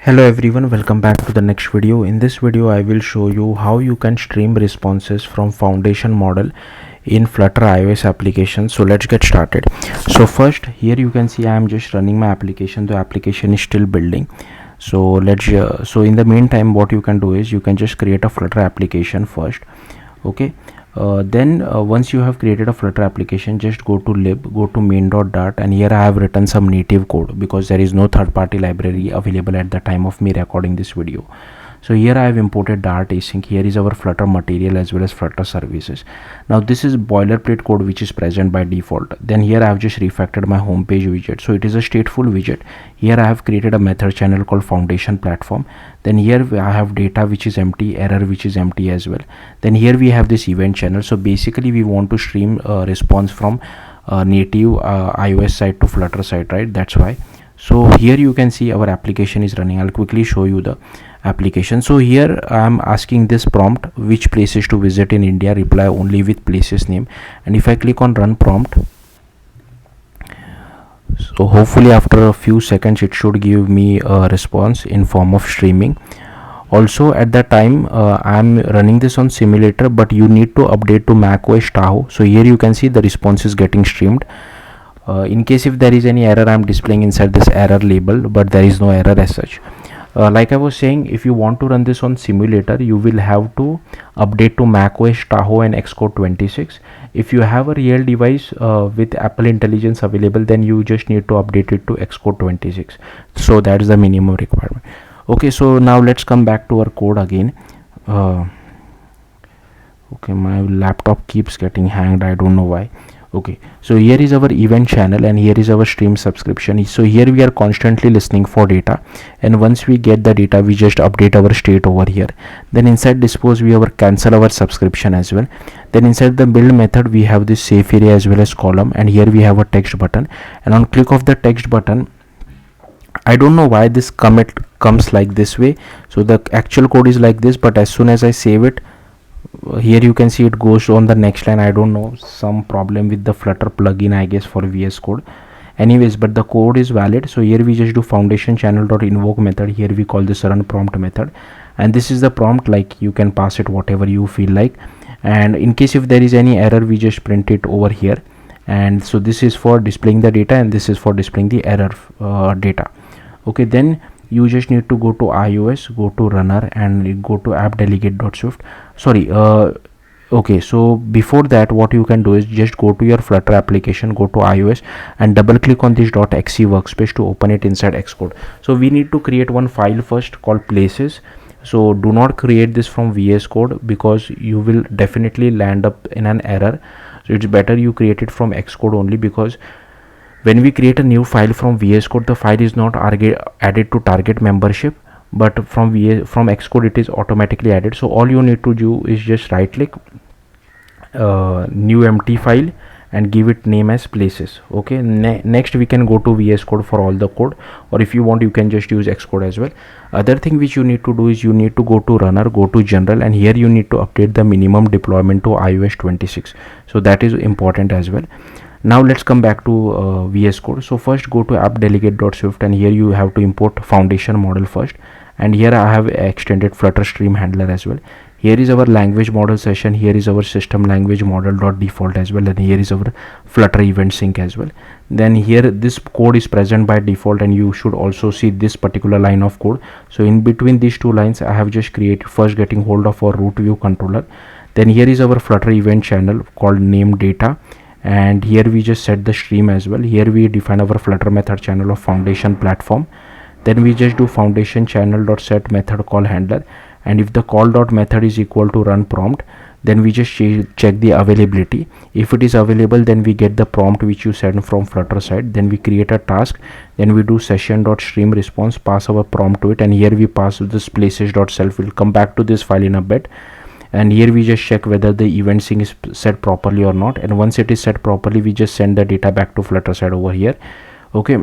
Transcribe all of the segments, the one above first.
Hello everyone, welcome back to the next video. In this video I will show you how you can stream responses from foundation model in Flutter iOS application. So let's get started. So first, here you can see I am just running my application. The application is still building. So so in the meantime what you can do is you can just create a Flutter application first. Okay, then once you have created a Flutter application, just go to lib, go to main.dart, and here I have written some native code because there is no third-party library available at the time of me recording this video. So here I have imported Dart async. Here is our Flutter material as well as Flutter services. Now this is boilerplate code which is present by default. Then here I have just refactored my home page widget. So it is a stateful widget. Here I have created a method channel called foundation platform. Then here I have data which is empty, error which is empty as well. Then here we have this event channel. So basically we want to stream a response from native iOS side to Flutter side, right? That's why. So here you can see our application is running. I'll quickly show you the application. So here I am asking this prompt, which places to visit in India, reply only with places name. And if I click on run prompt, so hopefully after a few seconds it should give me a response in form of streaming. Also at that time I am running this on simulator, but you need to update to macOS Tahoe. So here you can see the response is getting streamed. In case if there is any error, I am displaying inside this error label, but there is no error as such. Like I was saying, if you want to run this on simulator, you will have to update to macOS Tahoe and Xcode 26. If you have a real device with Apple Intelligence available, then you just need to update it to Xcode 26. So that is the minimum requirement. Okay, so now let's come back to our code again. Okay, my laptop keeps getting hanged, I don't know why. Okay, so here is our event channel and here is our stream subscription. So here we are constantly listening for data, and once we get the data we just update our state over here. Then inside dispose we have cancel our subscription as well. Then inside the build method we have this safe area as well as column, and here we have a text button, and on click of the text button, I don't know why this commit comes like this way. So the actual code is like this, but as soon as I save it, here you can see it goes on the next line. I don't know, some problem with the Flutter plugin I guess for VS Code. Anyways, but the code is valid. So here we just do foundation channel dot invoke method. Here we call this run prompt method, and this is the prompt, like you can pass it whatever you feel like. And in case if there is any error, we just print it over here. And so this is for displaying the data and this is for displaying the error data. Okay, then you just need to go to iOS, go to runner, and go to app delegate.swift. Sorry, okay, so before that what you can do is just go to your Flutter application, go to iOS and double click on this .exe workspace to open it inside Xcode. So we need to create one file first called places. So do not create this from VS Code because you will definitely land up in an error. So it's better you create it from Xcode only, because when we create a new file from VS Code, the file is not added to target membership, but from Xcode it is automatically added. So all you need to do is just right click new empty file and give it name as places. Okay, next we can go to VS Code for all the code, or if you want you can just use Xcode as well. Other thing which you need to do is you need to go to runner, go to general, and here you need to update the minimum deployment to iOS 26. So that is important as well. Now let's come back to VS Code. So first go to app delegate.swift, and here you have to import foundation model first, and here I have extended Flutter stream handler as well. Here is our language model session, here is our system language model.default as well, and here is our Flutter event sync as well. Then here this code is present by default, and you should also see this particular line of code. So in between these two lines I have just created first getting hold of our root view controller. Then here is our Flutter event channel called name data, and here we just set the stream as well. Here we define our Flutter method channel of foundation platform. Then we just do foundation channel dot set method call handler, and if the call dot method is equal to run prompt, then we just check the availability. If it is available, then we get the prompt which you send from Flutter side. Then we create a task, then we do session dot stream response, pass our prompt to it, and here we pass this places dot self. We'll come back to this file in a bit. And here we just check whether the event sync is set properly or not, and once it is set properly we just send the data back to Flutter side over here. Okay,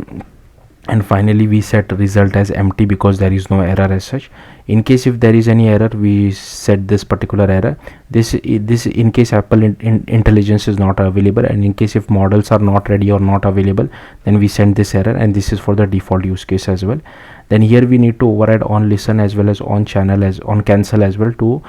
and finally we set result as empty because there is no error as such. In case if there is any error, we set this particular error. This in case Apple intelligence is not available, and in case if models are not ready or not available, then we send this error, and this is for the default use case as well. Then here we need to override on listen as well as on channel as on cancel as well to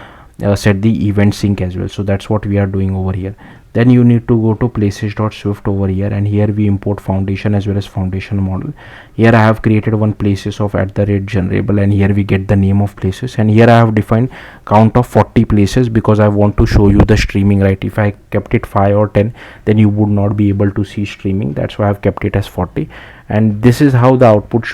set the event sync as well. So that's what we are doing over here. Then you need to go to places.swift over here, and here we import foundation as well as foundation model. Here I have created one places of @generable, and here we get the name of places, and here I have defined count of 40 places because I want to show you the streaming, right? If I kept it 5 or 10, then you would not be able to see streaming. That's why I've kept it as 40, and this is how the output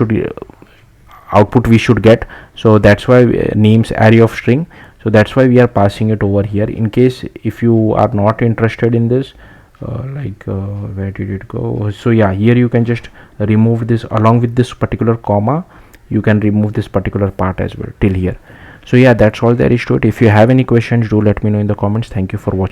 we should get. So that's why names array of string, so that's why we are passing it over here. In case if you are not interested in this, where did it go? So yeah, here you can just remove this along with this particular comma. You can remove this particular part as well till here. So yeah, that's all there is to it. If you have any questions, do let me know in the comments. Thank you for watching.